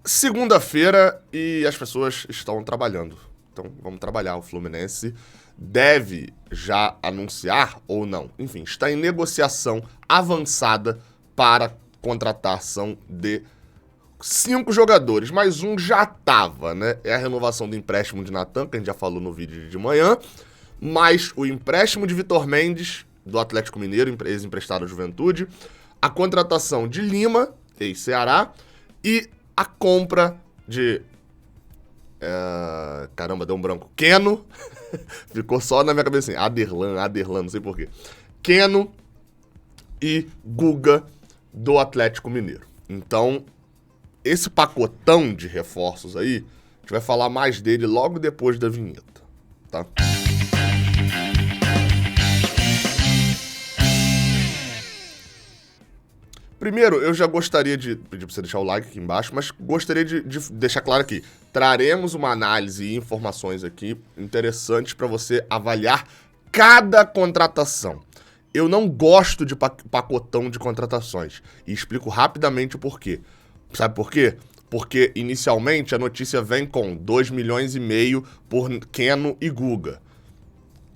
Segunda-feira e as pessoas estão trabalhando. Então vamos trabalhar. O Fluminense deve já anunciar ou não. Enfim, está em negociação avançada para contratação de 5 jogadores, mas um já estava, né? É a renovação do empréstimo de Natan, que a gente já falou no vídeo de manhã, mais o empréstimo de Vitor Mendes, do Atlético Mineiro, ex-emprestado à Juventude, a contratação de Lima, ex-Ceará, e a compra de... caramba, deu um branco. Keno, ficou só na minha cabeça assim, Aderlan, não sei porquê. Keno e Guga, do Atlético Mineiro. Então, esse pacotão de reforços aí, a gente vai falar mais dele logo depois da vinheta, tá? Primeiro, eu já gostaria de pedir pra você deixar o like aqui embaixo, mas gostaria de deixar claro aqui. Traremos uma análise e informações aqui interessantes para você avaliar cada contratação. Eu não gosto de pacotão de contratações. E explico rapidamente o porquê. Sabe por quê? Porque inicialmente a notícia vem com 2,5 milhões por Keno e Guga.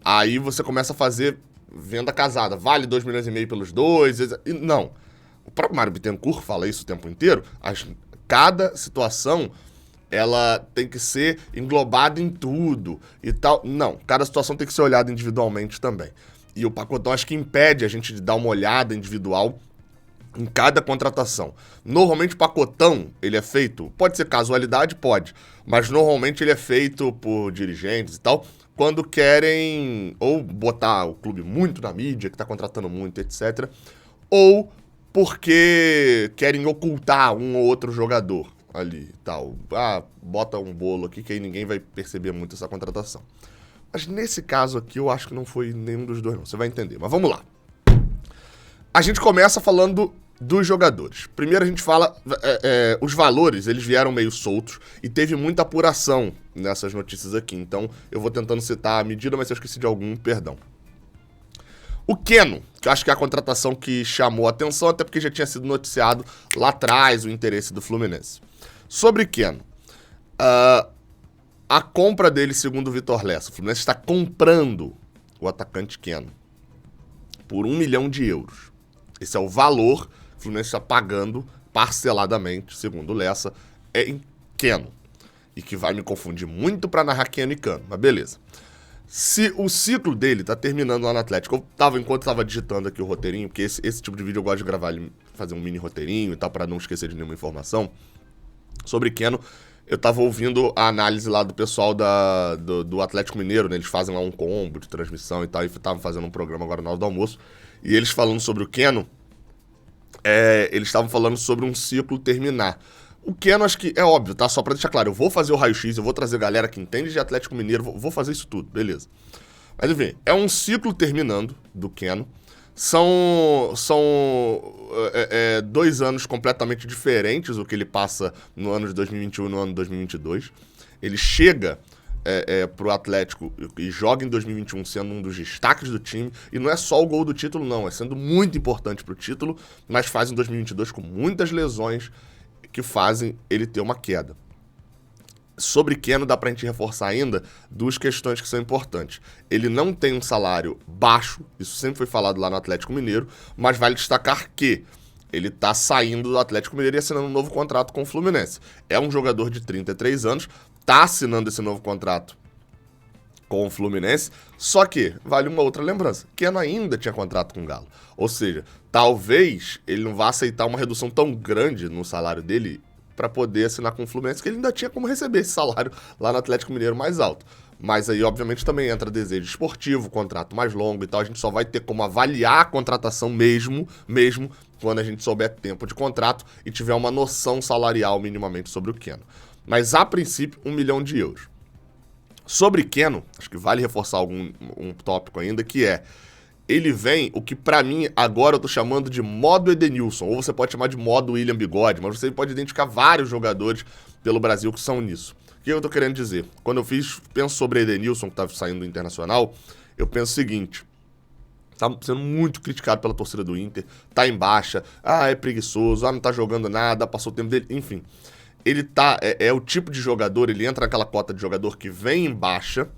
Aí você começa a fazer venda casada. Vale 2,5 milhões pelos dois? Não. O próprio Mário Bittencourt fala isso o tempo inteiro. Cada situação, ela tem que ser englobada em tudo e tal. Não, cada situação tem que ser olhada individualmente também. E o pacotão acho que impede a gente de dar uma olhada individual em cada contratação. Normalmente o pacotão, ele é feito, pode ser casualidade, pode, mas normalmente ele é feito por dirigentes e tal, quando querem ou botar o clube muito na mídia, que tá contratando muito, etc., ou porque querem ocultar um ou outro jogador ali e tal. Bota um bolo aqui que aí ninguém vai perceber muito essa contratação. Mas nesse caso aqui eu acho que não foi nenhum dos dois não, você vai entender. Mas vamos lá. A gente começa falando dos jogadores. Primeiro a gente fala, os valores, eles vieram meio soltos e teve muita apuração nessas notícias aqui. Então eu vou tentando citar a medida, mas se eu esqueci de algum, perdão. O Keno, que eu acho que é a contratação que chamou a atenção, até porque já tinha sido noticiado lá atrás o interesse do Fluminense. Sobre Keno, a compra dele, segundo o Vitor Lessa, o Fluminense está comprando o atacante Keno por 1 milhão de euros. Esse é o valor que o Fluminense está pagando parceladamente, segundo o Lessa, em Keno. E que vai me confundir muito para narrar Keno e Cano, mas beleza. Se o ciclo dele tá terminando lá no Atlético, enquanto eu tava digitando aqui o roteirinho, porque esse tipo de vídeo eu gosto de gravar, fazer um mini roteirinho e tal, pra não esquecer de nenhuma informação. Sobre Keno, eu tava ouvindo a análise lá do pessoal do Atlético Mineiro, né? Eles fazem lá um combo de transmissão e tal, e estavam fazendo um programa agora na hora do almoço. E eles falando sobre o Keno, eles estavam falando sobre um ciclo terminar. O Keno, acho que é óbvio, tá? Só pra deixar claro, eu vou fazer o raio-x, eu vou trazer galera que entende de Atlético Mineiro, vou fazer isso tudo, beleza. Mas enfim, é um ciclo terminando do Keno. São 2 anos completamente diferentes o que ele passa no ano de 2021 e no ano de 2022. Ele chega pro Atlético e joga em 2021 sendo um dos destaques do time. E não é só o gol do título, não. É sendo muito importante pro título, mas faz em 2022 com muitas lesões que fazem ele ter uma queda. Sobre Keno dá pra gente reforçar ainda 2 questões que são importantes. Ele não tem um salário baixo, isso sempre foi falado lá no Atlético Mineiro, mas vale destacar que ele tá saindo do Atlético Mineiro e assinando um novo contrato com o Fluminense. É um jogador de 33 anos, tá assinando esse novo contrato com o Fluminense, só que, vale uma outra lembrança, Keno ainda tinha contrato com o Galo. Ou seja, talvez ele não vá aceitar uma redução tão grande no salário dele para poder assinar com o Fluminense, que ele ainda tinha como receber esse salário lá no Atlético Mineiro mais alto. Mas aí, obviamente, também entra desejo esportivo, contrato mais longo e tal. A gente só vai ter como avaliar a contratação mesmo quando a gente souber tempo de contrato e tiver uma noção salarial minimamente sobre o Keno. Mas, a princípio, 1 milhão de euros. Sobre Keno, acho que vale reforçar um tópico ainda, que ele vem, o que pra mim agora eu tô chamando de modo Edenilson, ou você pode chamar de modo William Bigode, mas você pode identificar vários jogadores pelo Brasil que são nisso. O que eu tô querendo dizer? Quando eu penso sobre Edenilson, que tá saindo do Internacional, eu penso o seguinte: tá sendo muito criticado pela torcida do Inter, tá em baixa, é preguiçoso, não tá jogando nada, passou o tempo dele, enfim. ele é o tipo de jogador, ele entra naquela cota de jogador que vem em baixa,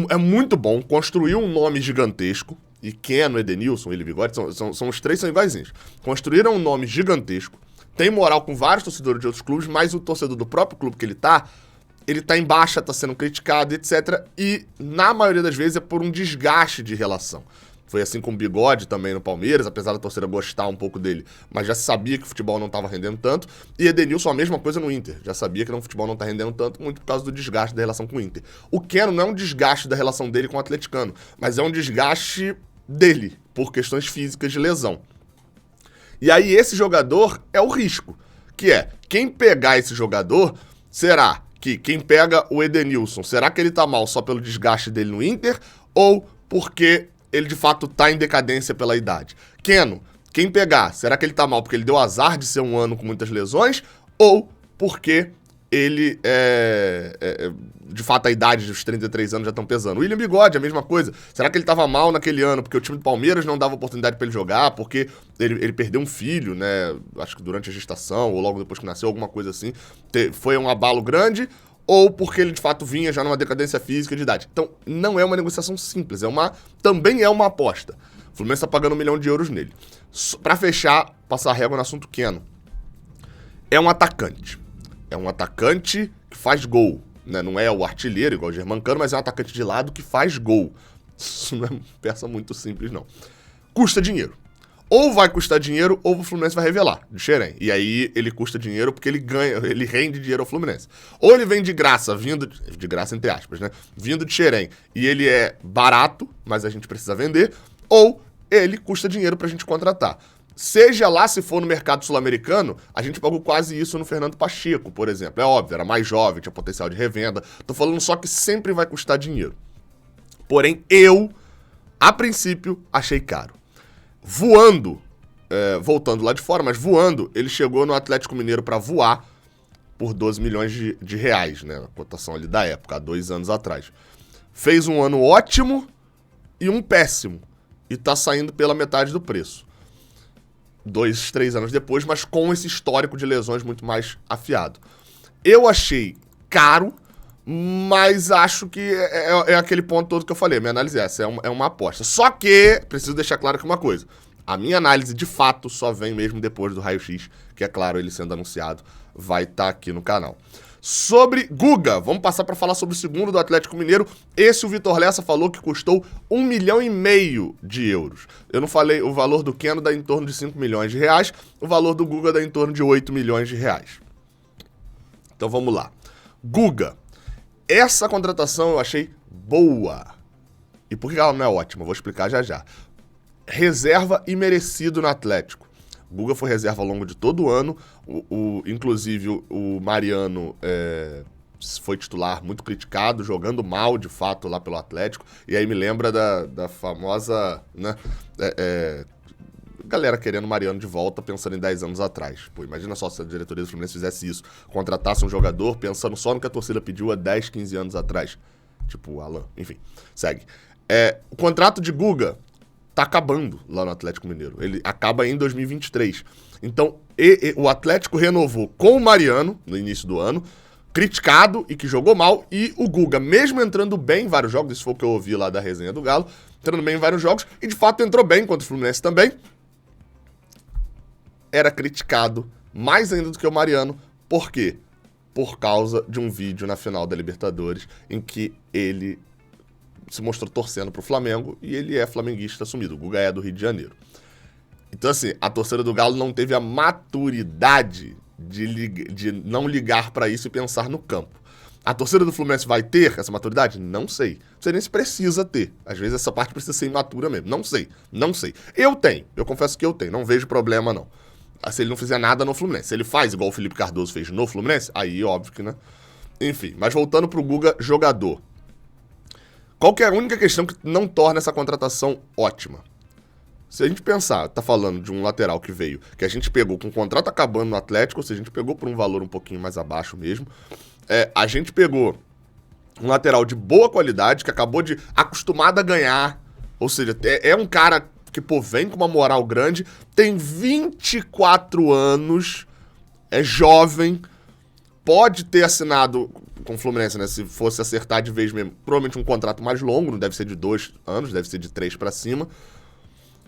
é muito bom, construiu um nome gigantesco, e Keno, Edenilson, William Bigode, são os três são iguaizinhos. Construíram um nome gigantesco, tem moral com vários torcedores de outros clubes, mas o torcedor do próprio clube que ele tá em baixa, tá sendo criticado, etc. E, na maioria das vezes, é por um desgaste de relação. Foi assim com o Bigode também no Palmeiras, apesar da torcida gostar um pouco dele, mas já sabia que o futebol não estava rendendo tanto. E Edenilson, a mesma coisa no Inter. Já sabia que o futebol não está rendendo tanto, muito por causa do desgaste da relação com o Inter. O Keno não é um desgaste da relação dele com o atleticano, mas é um desgaste dele, por questões físicas de lesão. E aí esse jogador é o risco, que é, quem pegar esse jogador, será que quem pega o Edenilson, será que ele tá mal só pelo desgaste dele no Inter, ou porque ele de fato tá em decadência pela idade? Keno, quem pegar, será que ele tá mal porque ele deu azar de ser um ano com muitas lesões, ou porque ele de fato a idade dos 33 anos já estão pesando? William Bigode, a mesma coisa. Será que ele tava mal naquele ano porque o time do Palmeiras não dava oportunidade para ele jogar, porque ele perdeu um filho, né? Acho que durante a gestação ou logo depois que nasceu, alguma coisa assim. Foi um abalo grande, ou porque ele de fato vinha já numa decadência física de idade. Então, não é uma negociação simples, também é uma aposta. O Fluminense tá pagando 1 milhão de euros nele. Pra fechar, passar a régua no assunto Keno. É um atacante. É um atacante que faz gol, né? Não é o artilheiro igual o Germancano, mas é um atacante de lado que faz gol. Isso não é uma peça muito simples, não. Custa dinheiro. Ou vai custar dinheiro, ou o Fluminense vai revelar, de Xerém. E aí ele custa dinheiro porque ele rende dinheiro ao Fluminense. Ou ele vem de graça, de graça entre aspas, né? Vindo de Xerém, e ele é barato, mas a gente precisa vender, ou ele custa dinheiro pra gente contratar. Seja lá se for no mercado sul-americano, a gente pagou quase isso no Fernando Pacheco, por exemplo. É óbvio, era mais jovem, tinha potencial de revenda. Tô falando só que sempre vai custar dinheiro. Porém, a princípio, achei caro. Voando, voltando lá de fora, mas voando, ele chegou no Atlético Mineiro para voar por 12 milhões de reais, né? A cotação ali da época, há 2 anos atrás. Fez um ano ótimo e um péssimo. E tá saindo pela metade do preço. 2, 3 anos depois, mas com esse histórico de lesões muito mais afiado. Eu achei caro, mas acho que é aquele ponto todo que eu falei. Minha análise é essa, é uma aposta. Só que, preciso deixar claro aqui uma coisa. A minha análise, de fato, só vem mesmo depois do raio-x, que é claro, ele sendo anunciado, vai estar aqui no canal. Sobre Guga, vamos passar para falar sobre o segundo do Atlético Mineiro. Esse o Vitor Lessa falou que custou 1,5 milhão de euros. Eu não falei, o valor do Keno dá em torno de 5 milhões de reais, o valor do Guga dá em torno de 8 milhões de reais. Então vamos lá. Guga, essa contratação eu achei boa. E por que ela não é ótima? Eu vou explicar já já. Reserva imerecido no Atlético. Guga foi reserva ao longo de todo o ano, inclusive o Mariano foi titular muito criticado, jogando mal de fato lá pelo Atlético, e aí me lembra da famosa, né, galera querendo o Mariano de volta pensando em 10 anos atrás. Pô, imagina só se a diretoria do Fluminense fizesse isso, contratasse um jogador pensando só no que a torcida pediu há 10, 15 anos atrás, tipo o Alan, enfim, segue. O contrato de Guga tá acabando lá no Atlético Mineiro. Ele acaba em 2023. Então, o Atlético renovou com o Mariano, no início do ano, criticado e que jogou mal, e o Guga, mesmo entrando bem em vários jogos, isso foi o que eu ouvi lá da resenha do Galo, entrando bem em vários jogos, e de fato entrou bem contra o Fluminense também, era criticado mais ainda do que o Mariano. Por quê? Por causa de um vídeo na final da Libertadores, em que ele se mostrou torcendo pro Flamengo, e ele é flamenguista assumido. O Guga é do Rio de Janeiro. Então, assim, a torcida do Galo não teve a maturidade de não ligar pra isso e pensar no campo. A torcida do Fluminense vai ter essa maturidade? Não sei. Não sei nem se precisa ter. Às vezes essa parte precisa ser imatura mesmo. Não sei. Eu tenho. Eu confesso que eu tenho. Não vejo problema, não. Se ele não fizer nada no Fluminense. Se ele faz igual o Felipe Cardoso fez no Fluminense, aí óbvio que, né? Enfim, mas voltando pro Guga, jogador. Qual que é a única questão que não torna essa contratação ótima? Se a gente pensar, tá falando de um lateral que veio, que a gente pegou com o contrato acabando no Atlético, ou seja, a gente pegou por um valor um pouquinho mais abaixo mesmo, a gente pegou um lateral de boa qualidade, que acabou de acostumado a ganhar, ou seja, é um cara que, pô, vem com uma moral grande, tem 24 anos, é jovem, pode ter assinado com o Fluminense, né? Se fosse acertar de vez mesmo, provavelmente um contrato mais longo, não deve ser de 2 anos, deve ser de 3 pra cima.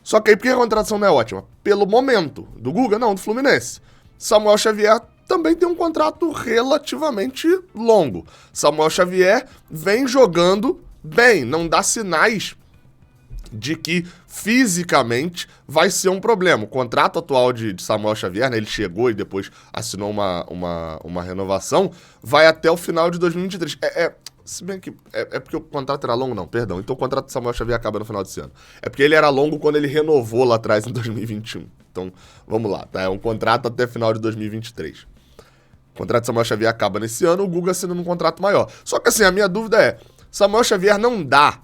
Só que aí, por que a contratação não é ótima? Pelo momento. Do Guga, não, do Fluminense. Samuel Xavier também tem um contrato relativamente longo. Samuel Xavier vem jogando bem, não dá sinais de que fisicamente vai ser um problema. O contrato atual de Samuel Xavier, né, ele chegou e depois assinou uma renovação, vai até o final de 2023. Se bem que é porque o contrato era longo, não, perdão. Então o contrato de Samuel Xavier acaba no final desse ano. É porque ele era longo quando ele renovou lá atrás em 2021. Então, vamos lá, tá? É um contrato até final de 2023. O contrato de Samuel Xavier acaba nesse ano, o Guga assinando um contrato maior. Só que assim, a minha dúvida é, Samuel Xavier não dá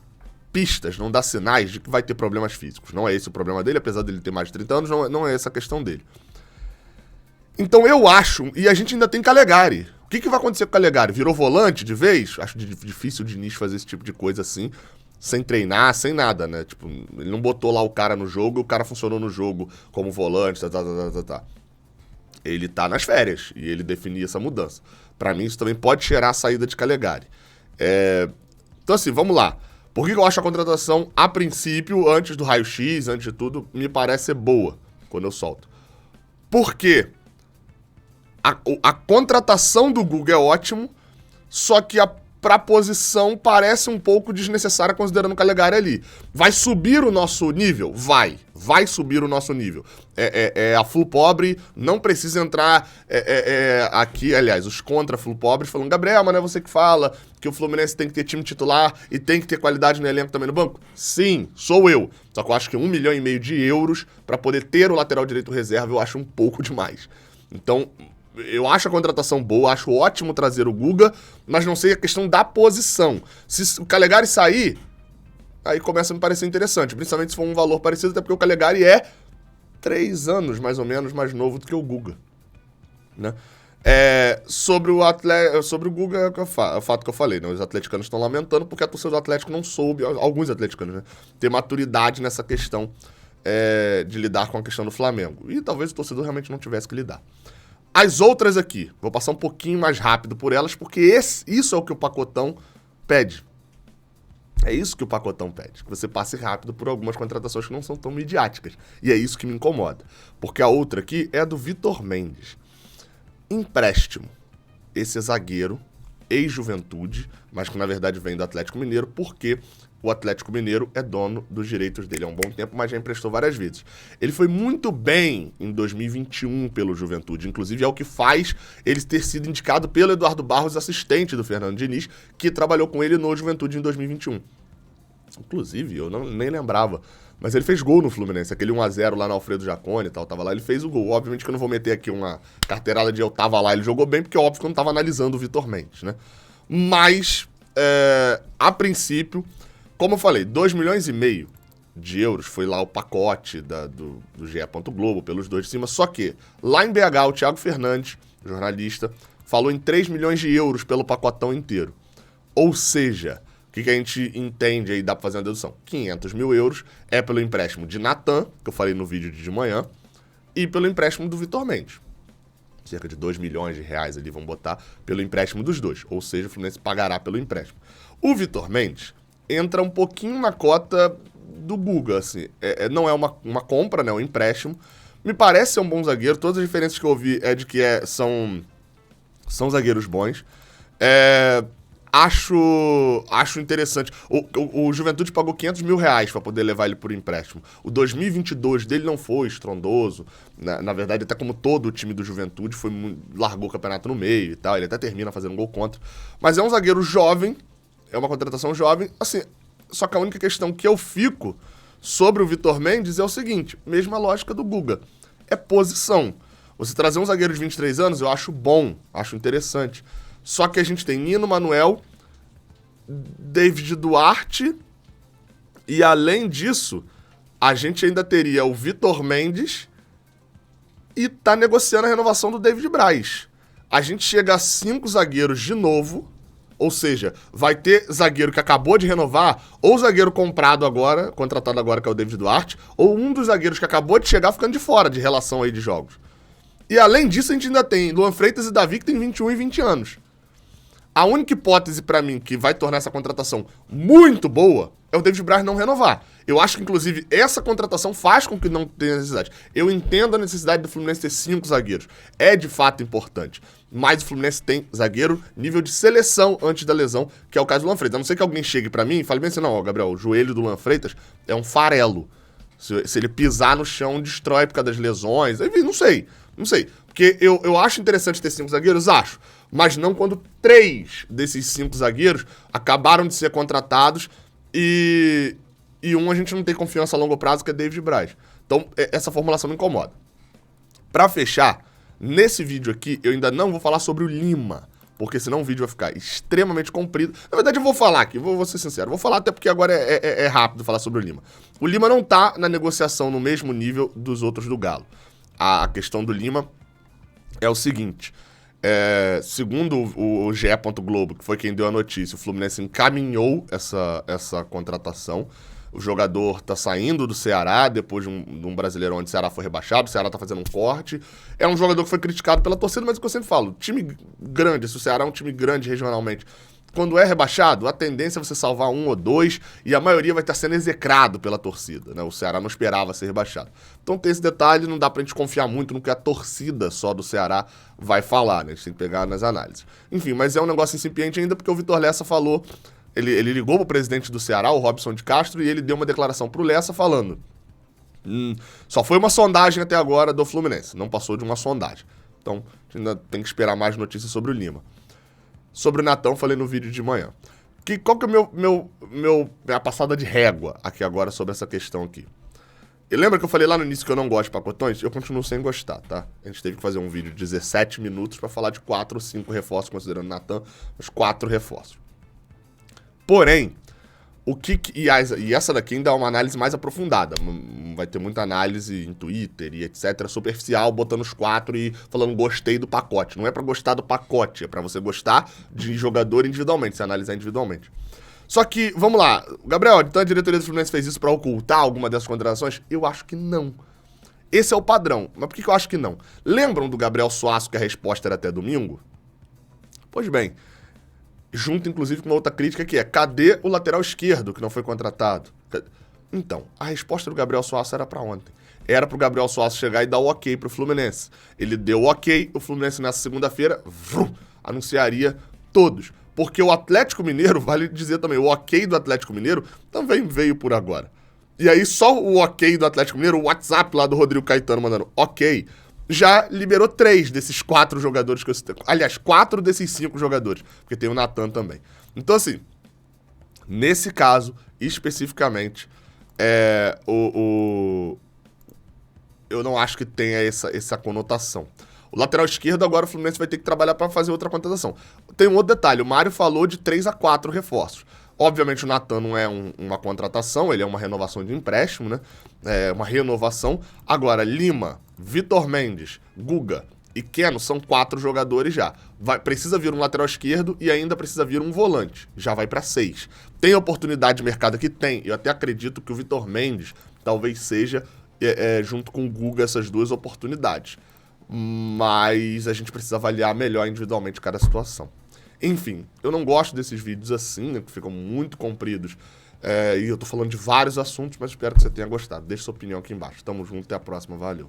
pistas, não dá sinais de que vai ter problemas físicos. Não é esse o problema dele, apesar dele ter mais de 30 anos, não é essa a questão dele. Então eu acho, e a gente ainda tem Calegari. O que vai acontecer com o Calegari? Virou volante de vez? Acho difícil o Diniz fazer esse tipo de coisa assim, sem treinar, sem nada, né? Tipo, ele não botou lá o cara no jogo, o cara funcionou no jogo como volante, tá. Ele tá nas férias, e ele definia essa mudança. Pra mim, isso também pode cheirar a saída de Calegari. Então assim, vamos lá. Por que eu acho a contratação, a princípio, antes do raio-x, antes de tudo, me parece ser boa, quando eu solto? Porque a contratação do Guga é ótimo, só que pra posição parece um pouco desnecessária considerando o Calegari ali. Vai subir o nosso nível? Vai subir o nosso nível. A Flu Pobre não precisa entrar aqui, aliás, os contra Flu Pobre falando, Gabriel, mas não é você que fala que o Fluminense tem que ter time titular e tem que ter qualidade no elenco também no banco? Sim, sou eu. Só que eu acho que 1,5 milhão de euros pra poder ter o lateral direito reserva eu acho um pouco demais. Então, eu acho a contratação boa, acho ótimo trazer o Guga, mas não sei a questão da posição. Se o Calegari sair, aí começa a me parecer interessante, principalmente se for um valor parecido, até porque o Calegari é 3 anos, mais ou menos, mais novo do que o Guga, né? Sobre o Guga, é o fato que eu falei, né? Os atleticanos estão lamentando porque a torcida do Atlético não soube, alguns atleticanos, né? Ter maturidade nessa questão de lidar com a questão do Flamengo. E talvez o torcedor realmente não tivesse que lidar. As outras aqui, vou passar um pouquinho mais rápido por elas, porque isso é o que o pacotão pede. É isso que o pacotão pede, que você passe rápido por algumas contratações que não são tão midiáticas. E é isso que me incomoda. Porque a outra aqui é a do Vitor Mendes. Empréstimo. Esse é zagueiro, ex-Juventude, mas que na verdade vem do Atlético Mineiro, porque o Atlético Mineiro é dono dos direitos dele há um bom tempo, mas já emprestou várias vezes. Ele foi muito bem em 2021 pelo Juventude, inclusive é o que faz ele ter sido indicado pelo Eduardo Barros, assistente do Fernando Diniz, que trabalhou com ele no Juventude em 2021. Inclusive, eu nem lembrava, mas ele fez gol no Fluminense, aquele 1-0 lá no Alfredo Jaconi e tal, tava lá, ele fez o gol. Obviamente que eu não vou meter aqui uma carteirada de eu tava lá, ele jogou bem, porque é óbvio que eu não tava analisando o Vitor Mendes, né? Mas, a princípio, como eu falei, 2,5 milhões de euros foi lá o pacote do GE. Globo, pelos dois de cima, só que lá em BH o Thiago Fernandes, jornalista, falou em 3 milhões de euros pelo pacotão inteiro. Ou seja, o que a gente entende aí, dá pra fazer uma dedução? 500 mil euros é pelo empréstimo de Natan, que eu falei no vídeo de manhã, e pelo empréstimo do Vitor Mendes. Cerca de 2 milhões de reais ali, vamos botar, pelo empréstimo dos dois. Ou seja, o Fluminense pagará pelo empréstimo. O Vitor Mendes entra um pouquinho na cota do Guga, assim. Não é uma compra, né? É um empréstimo. Me parece ser um bom zagueiro. Todas as diferenças que eu ouvi é de que são zagueiros bons. Acho interessante. O Juventude pagou 500 mil reais para poder levar ele por empréstimo. O 2022 dele não foi estrondoso. Na verdade, até como todo o time do Juventude, largou o campeonato no meio e tal. Ele até termina fazendo gol contra. Mas é um zagueiro jovem. É uma contratação jovem. Assim, só que a única questão que eu fico sobre o Vitor Mendes é o seguinte. Mesma lógica do Guga. É posição. Você trazer um zagueiro de 23 anos, eu acho bom. Acho interessante. Só que a gente tem Nino Manuel, David Duarte, e além disso, a gente ainda teria o Vitor Mendes e tá negociando a renovação do David Braz. A gente chega a 5 zagueiros de novo, ou seja, vai ter zagueiro que acabou de renovar, ou zagueiro comprado agora, contratado agora, que é o David Duarte, ou um dos zagueiros que acabou de chegar ficando de fora de relação aí de jogos. E além disso, a gente ainda tem Luan Freitas e Davi, que tem 21 e 20 anos. A única hipótese pra mim que vai tornar essa contratação muito boa é o David Braz não renovar. Eu acho que, inclusive, essa contratação faz com que não tenha necessidade. Eu entendo a necessidade do Fluminense ter 5 zagueiros. É, de fato, importante. Mas o Fluminense tem zagueiro nível de seleção antes da lesão, que é o caso do Luan Freitas. A não ser que alguém chegue pra mim e fale bem assim, não, ó, Gabriel, o joelho do Luan Freitas é um farelo. Se ele pisar no chão, destrói por causa das lesões. Enfim, não sei. Porque eu acho interessante ter 5 zagueiros, acho. Mas não quando 3 desses 5 zagueiros acabaram de ser contratados e um a gente não tem confiança a longo prazo, que é David Braz. Então, essa formulação me incomoda. Pra fechar, nesse vídeo aqui, eu ainda não vou falar sobre o Lima, porque senão o vídeo vai ficar extremamente comprido. Na verdade, eu vou falar aqui, vou ser sincero. Vou falar até porque agora é rápido falar sobre o Lima. O Lima não tá na negociação no mesmo nível dos outros do Galo. A questão do Lima é o seguinte... segundo o GE. Globo, que foi quem deu a notícia, o Fluminense encaminhou essa contratação. O jogador tá saindo do Ceará depois de um Brasileirão onde o Ceará foi rebaixado, o Ceará tá fazendo um corte. É um jogador que foi criticado pela torcida, mas é o que eu sempre falo, time grande, se o Ceará é um time grande regionalmente, quando é rebaixado, a tendência é você salvar 1 ou 2 e a maioria vai estar sendo execrado pela torcida, né? O Ceará não esperava ser rebaixado. Então tem esse detalhe, não dá pra gente confiar muito no que a torcida só do Ceará vai falar, né? A gente tem que pegar nas análises. Enfim, mas é um negócio incipiente ainda porque o Vitor Lessa falou, ele ligou pro presidente do Ceará, o Robson de Castro, e ele deu uma declaração pro Lessa falando só foi uma sondagem até agora do Fluminense, não passou de uma sondagem. Então a gente ainda tem que esperar mais notícias sobre o Lima. Sobre o Natão, falei no vídeo de manhã. Qual que é minha passada de régua aqui agora sobre essa questão aqui? E lembra que eu falei lá no início que eu não gosto de pacotões? Eu continuo sem gostar, tá? A gente teve que fazer um vídeo de 17 minutos pra falar de 4 ou 5 reforços, considerando o Natan, os 4 reforços. Porém, e essa daqui ainda é uma análise mais aprofundada. Vai ter muita análise em Twitter e etc. Superficial, botando os 4 e falando gostei do pacote. Não é pra gostar do pacote, é pra você gostar de jogador individualmente, se analisar individualmente. Só que, vamos lá, Gabriel, então a diretoria do Fluminense fez isso pra ocultar alguma dessas contratações? Eu acho que não. Esse é o padrão. Mas por que eu acho que não? Lembram do Gabriel Suasso que a resposta era até domingo? Pois bem, junto, inclusive, com uma outra crítica que é, cadê o lateral esquerdo que não foi contratado? Então, a resposta do Gabriel Suasso era pra ontem. Era pro Gabriel Suasso chegar e dar o ok pro Fluminense. Ele deu o ok, o Fluminense nessa segunda-feira anunciaria todos. Porque o Atlético Mineiro, vale dizer também, o ok do Atlético Mineiro também veio por agora. E aí só o ok do Atlético Mineiro, o WhatsApp lá do Rodrigo Caetano mandando ok, já liberou 3 desses 4 jogadores que eu citei. Aliás, 4 desses 5 jogadores, porque tem o Natan também. Então, assim, nesse caso, especificamente, eu não acho que tenha essa conotação. O lateral esquerdo, agora o Fluminense vai ter que trabalhar para fazer outra contratação. Tem um outro detalhe, o Mário falou de 3 a 4 reforços. Obviamente o Natan não é uma contratação, ele é uma renovação de empréstimo, né? É uma renovação. Agora, Lima, Vitor Mendes, Guga e Keno são 4 jogadores já. Precisa vir um lateral esquerdo e ainda precisa vir um volante. Já vai para 6. Tem oportunidade de mercado aqui? Tem. Eu até acredito que o Vitor Mendes talvez seja, junto com o Guga, essas 2 oportunidades. Mas a gente precisa avaliar melhor individualmente cada situação. Enfim, eu não gosto desses vídeos assim, né, que ficam muito compridos. E eu tô falando de vários assuntos, mas espero que você tenha gostado. Deixe sua opinião aqui embaixo. Tamo junto, até a próxima, valeu.